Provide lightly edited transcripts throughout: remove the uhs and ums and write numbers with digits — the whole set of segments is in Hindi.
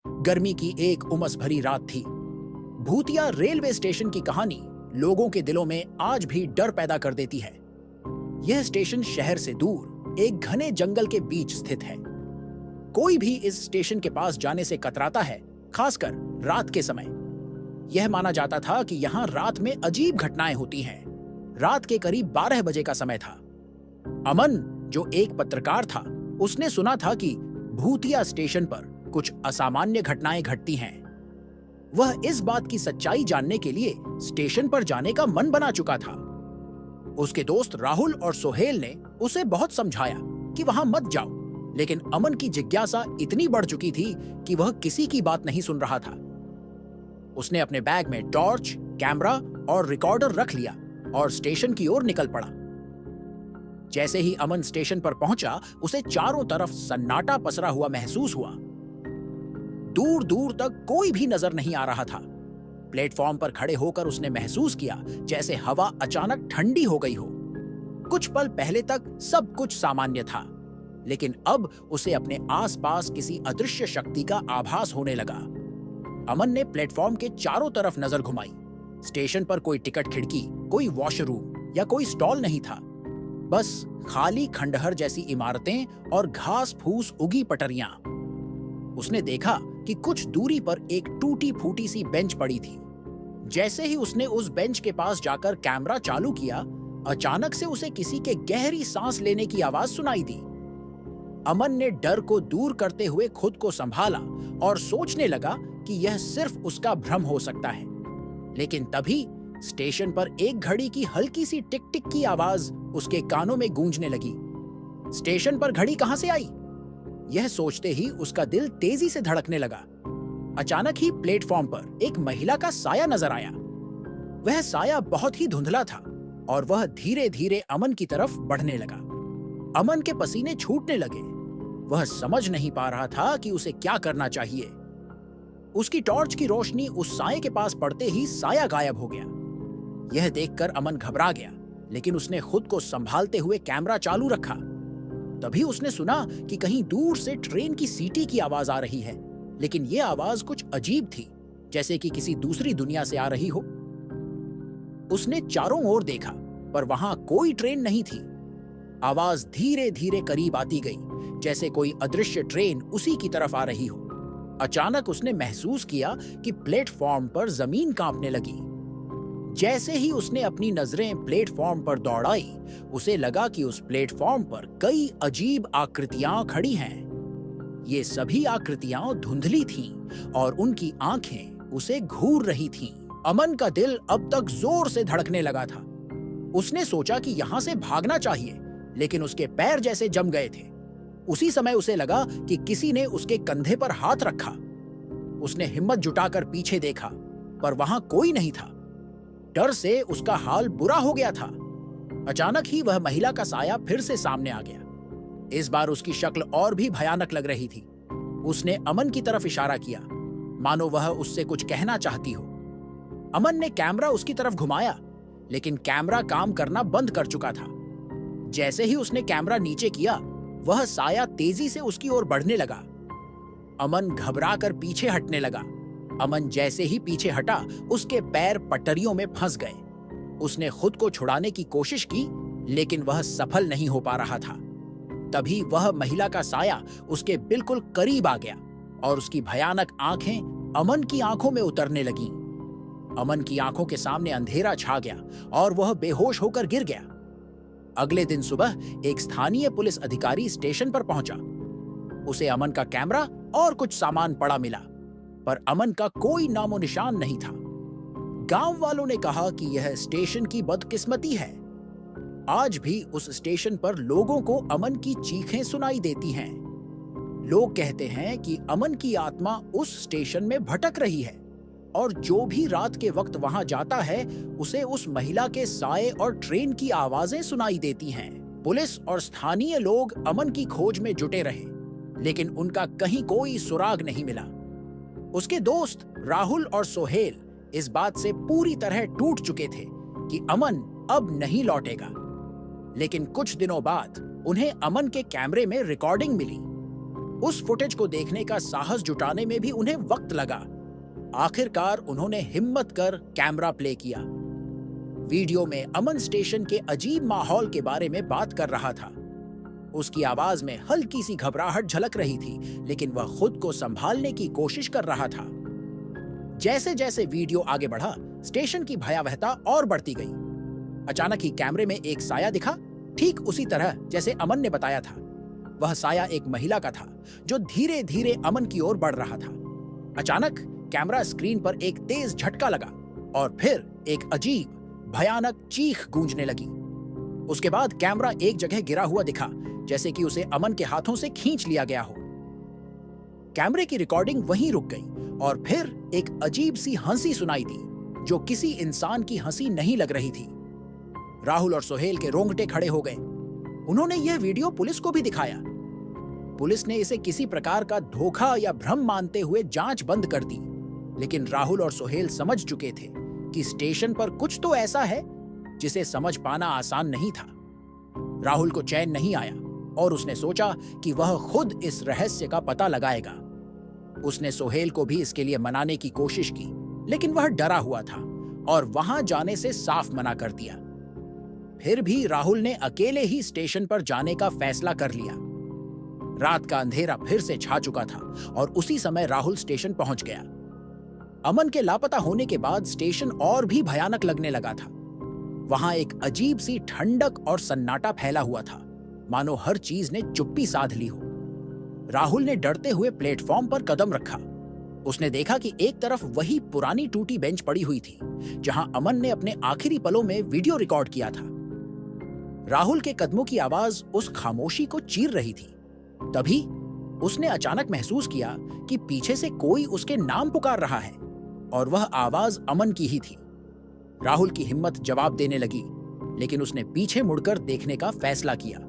गर्मी की एक उमस भरी रात थी। भूतिया रेलवे स्टेशन की कहानी लोगों के दिलों में आज भी डर पैदा कर देती है। यह स्टेशन शहर से दूर एक घने जंगल के बीच स्थित है। कोई भी इस स्टेशन के पास जाने से कतराता है, खासकर रात के समय। यह माना जाता था कि यहाँ रात में अजीब घटनाएं होती हैं। रात के करीब 12 बजे का समय था। अमन, जो एक पत्रकार था, उसने सुना था कि भूतिया स्टेशन पर कुछ असामान्य घटनाएं घटती हैं। वह इस बात की सच्चाई जानने के लिए स्टेशन पर जाने का मन बना चुका था। उसके दोस्त राहुल और सोहेल ने उसे बहुत समझाया कि वहां मत जाओ, लेकिन अमन की जिज्ञासा इतनी बढ़ चुकी थी कि वह किसी की बात नहीं सुन रहा था। उसने अपने बैग में टॉर्च, कैमरा और रिकॉर्डर रख लिया और स्टेशन की ओर निकल पड़ा। जैसे ही अमन स्टेशन पर पहुंचा, उसे चारों तरफ सन्नाटा पसरा हुआ महसूस हुआ। दूर दूर तक कोई भी नजर नहीं आ रहा था। प्लेटफॉर्म पर खड़े होकर उसने महसूस किया जैसे हवा अचानक ठंडी हो गई हो। कुछ पल पहले तक सब कुछ सामान्य था, लेकिन अब उसे अपने आसपास किसी अदृश्य शक्ति का आभास होने लगा। अमन ने प्लेटफॉर्म के चारों तरफ नजर घुमाई। स्टेशन पर कोई टिकट खिड़की, कोई वॉशरूम या कोई स्टॉल नहीं था। बस खाली खंडहर जैसी इमारतें और घास फूस उगी पटरियां। उसने देखा कि कुछ दूरी पर एक टूटी फूटी सी बेंच पड़ी थी। जैसे ही उसने उस बेंच के पास जाकर कैमरा चालू किया, अचानक से उसे किसी के गहरी सांस लेने की आवाज सुनाई दी। अमन ने डर को दूर करते हुए खुद को संभाला और सोचने लगा कि यह सिर्फ उसका भ्रम हो सकता है। लेकिन तभी स्टेशन पर एक घड़ी की हल्की सी टिक टिक की आवाज उसके कानों में गूंजने लगी। स्टेशन पर घड़ी कहां से आई? यह सोचते ही उसका दिल तेजी से धड़कने लगा। अचानक ही प्लेटफॉर्म पर एक महिला का साया नजर आया। वह साया बहुत ही धुंधला था और वह धीरे धीरे अमन की तरफ बढ़ने लगा। अमन के पसीने छूटने लगे। वह समझ नहीं पा रहा था कि उसे क्या करना चाहिए। उसकी टॉर्च की रोशनी उस साये के पास पड़ते ही साया गायब हो गया। यह देखकर अमन घबरा गया, लेकिन उसने खुद को संभालते हुए कैमरा चालू रखा। तभी उसने सुना कि कहीं दूर से ट्रेन की सीटी की आवाज आ रही है, लेकिन यह आवाज कुछ अजीब थी, जैसे कि किसी दूसरी दुनिया से आ रही हो। उसने चारों ओर देखा, पर वहां कोई ट्रेन नहीं थी। आवाज धीरे धीरे करीब आती गई, जैसे कोई अदृश्य ट्रेन उसी की तरफ आ रही हो। अचानक उसने महसूस किया कि प्लेटफॉर्म पर जमीन कांपने लगी। जैसे ही उसने अपनी नजरें प्लेटफॉर्म पर दौड़ाई, उसे लगा कि उस प्लेटफॉर्म पर कई अजीब आकृतियां खड़ी हैं। ये सभी आकृतियां धुंधली थीं और उनकी आंखें उसे घूर रही थीं। अमन का दिल अब तक जोर से धड़कने लगा था। उसने सोचा कि यहां से भागना चाहिए, लेकिन उसके पैर जैसे जम गए थे। उसी समय उसे लगा कि किसी ने उसके कंधे पर हाथ रखा। उसने हिम्मत जुटाकर पीछे देखा, पर वहां कोई नहीं था। डर से उसका हाल बुरा हो गया था। अचानक ही वह महिला का साया फिर से सामने आ गया। इस बार उसकी शक्ल और भी भयानक लग रही थी। उसने अमन की तरफ इशारा किया, मानो वह उससे कुछ कहना चाहती हो। अमन ने कैमरा उसकी तरफ घुमाया, लेकिन कैमरा काम करना बंद कर चुका था। जैसे ही उसने कैमरा नीचे किया, वह साया तेजी से उसकी ओर बढ़ने लगा। अमन घबराकर पीछे हटने लगा। अमन जैसे ही पीछे हटा, उसके पैर पटरियों में फंस गए। उसने खुद को छुड़ाने की कोशिश की, लेकिन वह सफल नहीं हो पा रहा था। तभी वह महिला का साया उसके बिल्कुल करीब आ गया और उसकी भयानक आंखें अमन की आंखों में उतरने लगीं। अमन की आंखों के सामने अंधेरा छा गया और वह बेहोश होकर गिर गया। अगले दिन सुबह एक स्थानीय पुलिस अधिकारी स्टेशन पर पहुंचा। उसे अमन का कैमरा और कुछ सामान पड़ा मिला, पर अमन का कोई नामो निशान नहीं था। गांव वालों ने कहा कि यह स्टेशन की बदकिस्मती है। आज भी उस स्टेशन पर लोगों को अमन की चीखें सुनाई देती हैं। लोग कहते हैं कि अमन की आत्मा उस स्टेशन में भटक रही है और जो भी रात के वक्त वहां जाता है, उसे उस महिला के साए और ट्रेन की आवाजें सुनाई देती हैं। पुलिस और स्थानीय लोग अमन की खोज में जुटे रहे, लेकिन उनका कहीं कोई सुराग नहीं मिला। उसके दोस्त राहुल और सोहेल इस बात से पूरी तरह टूट चुके थे कि अमन अब नहीं लौटेगा। लेकिन कुछ दिनों बाद उन्हें अमन के कैमरे में रिकॉर्डिंग मिली। उस फुटेज को देखने का साहस जुटाने में भी उन्हें वक्त लगा। आखिरकार उन्होंने हिम्मत कर कैमरा प्ले किया। वीडियो में अमन स्टेशन के अजीब माहौल के बारे में बात कर रहा था। उसकी आवाज में हल्की सी घबराहट झलक रही थी, लेकिन वह खुद को संभालने की कोशिश कर रहा था। जैसे जैसे वीडियो आगे बढ़ा, स्टेशन की भयावहता और बढ़ती गई। अचानक ही कैमरे में एक साया दिखा, ठीक उसी तरह जैसे अमन ने बताया था। वह साया एक महिला का था जो धीरे धीरे अमन की ओर बढ़ रहा था। अचानक कैमरा स्क्रीन पर एक तेज झटका लगा और फिर एक अजीब भयानक चीख गूंजने लगी। उसके बाद कैमरा एक जगह गिरा हुआ दिखा, जैसे कि उसे अमन के हाथों से खींच लिया गया हो। कैमरे की रिकॉर्डिंग वहीं रुक गई और फिर एक अजीब सी हंसी सुनाई दी, जो किसी इंसान की हंसी नहीं लग रही थी। राहुल और सोहेल के रोंगटे खड़े हो गए। उन्होंने यह वीडियो पुलिस को भी दिखाया। पुलिस ने इसे किसी प्रकार का धोखा या भ्रम मानते हुए जांच बंद कर दी, लेकिन राहुल और सोहेल समझ चुके थे कि स्टेशन पर कुछ तो ऐसा है जिसे समझ पाना आसान नहीं था। राहुल को चैन नहीं आया और उसने सोचा कि वह खुद इस रहस्य का पता लगाएगा। उसने सोहेल को भी इसके लिए मनाने की कोशिश की, लेकिन वह डरा हुआ था और वहां जाने से साफ मना कर दिया। फिर भी राहुल ने अकेले ही स्टेशन पर जाने का फैसला कर लिया। रात का अंधेरा फिर से छा चुका था और उसी समय राहुल स्टेशन पहुंच गया। अमन के लापता होने के बाद स्टेशन और भी भयानक लगने लगा था। वहां एक अजीब सी ठंडक और सन्नाटा फैला हुआ था, मानो हर चीज ने चुप्पी साध ली हो। राहुल ने डरते हुए प्लेटफॉर्म पर कदम रखा। उसने देखा कि एक तरफ वही पुरानी टूटी बेंच पड़ी हुई थी, जहां अमन ने अपने आखिरी पलों में वीडियो रिकॉर्ड किया था। राहुल के कदमों की आवाज उस खामोशी को चीर रही थी। तभी उसने अचानक महसूस किया कि पीछे से कोई उसके नाम पुकार रहा है, और वह आवाज अमन की ही थी। राहुल की हिम्मत जवाब देने लगी, लेकिन उसने पीछे मुड़कर देखने का फैसला किया।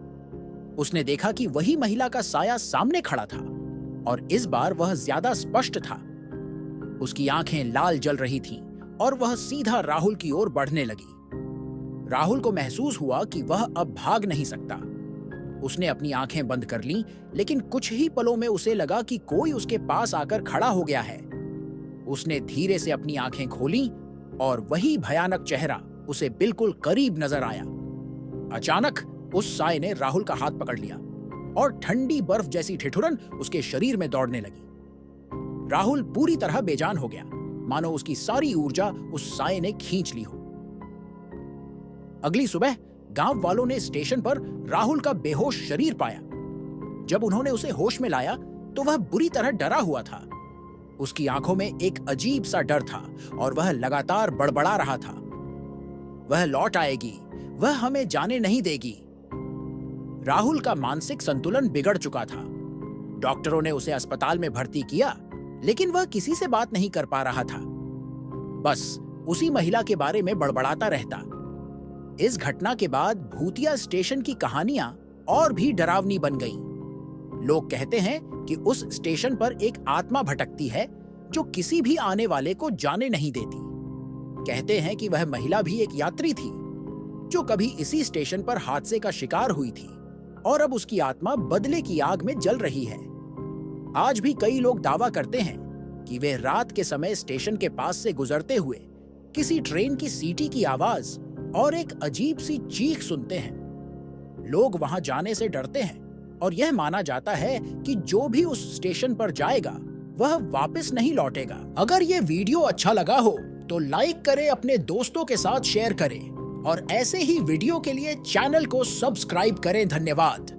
उसने देखा कि वही महिला का साया सामने खड़ा था, और इस बार वह ज्यादा स्पष्ट था। उसकी आंखें लाल जल रही थीं, और वह सीधा राहुल की ओर बढ़ने लगी। राहुल को महसूस हुआ कि वह अब भाग नहीं सकता। उसने अपनी आंखें बंद कर लीं, लेकिन कुछ ही पलों में उसे लगा कि कोई उसके पास आकर खड़ा हो गया है। उसने धीरे से अपनी आंखें खोलीं और वही भयानक चेहरा उसे बिल्कुल करीब नजर आया। अचानक उस साए ने राहुल का हाथ पकड़ लिया और ठंडी बर्फ जैसी ठिठुरन उसके शरीर में दौड़ने लगी। राहुल पूरी तरह बेजान हो गया, मानो उसकी सारी ऊर्जा उस साए ने खींच ली हो। अगली सुबह गांव वालों ने स्टेशन पर राहुल का बेहोश शरीर पाया। जब उन्होंने उसे होश में लाया तो वह बुरी तरह डरा हुआ था। उसकी आंखों में एक अजीब सा डर था और वह लगातार बड़बड़ा रहा था, वह लौट आएगी, वह हमें जाने नहीं देगी। राहुल का मानसिक संतुलन बिगड़ चुका था। डॉक्टरों ने उसे अस्पताल में भर्ती किया, लेकिन वह किसी से बात नहीं कर पा रहा था। बस उसी महिला के बारे में बड़बड़ाता रहता। इस घटना के बाद भूतिया स्टेशन की कहानियां और भी डरावनी बन गईं। लोग कहते हैं कि उस स्टेशन पर एक आत्मा भटकती है जो किसी भी आने वाले को जाने नहीं देती। कहते हैं कि वह महिला भी एक यात्री थी जो कभी इसी स्टेशन पर हादसे का शिकार हुई थी और अब उसकी आत्मा बदले की आग में जल रही है। आज भी कई लोग दावा करते हैं कि वे रात के समय स्टेशन के पास से गुजरते हुए किसी ट्रेन की सीटी की आवाज और एक अजीब सी चीख सुनते हैं। लोग वहां जाने से डरते हैं और यह माना जाता है कि जो भी उस स्टेशन पर जाएगा वह वापस नहीं लौटेगा। अगर यह वीडियो अच्छा लगा हो तो लाइक करें, अपने दोस्तों के साथ शेयर करें और ऐसे ही वीडियो के लिए चैनल को सब्सक्राइब करें। धन्यवाद।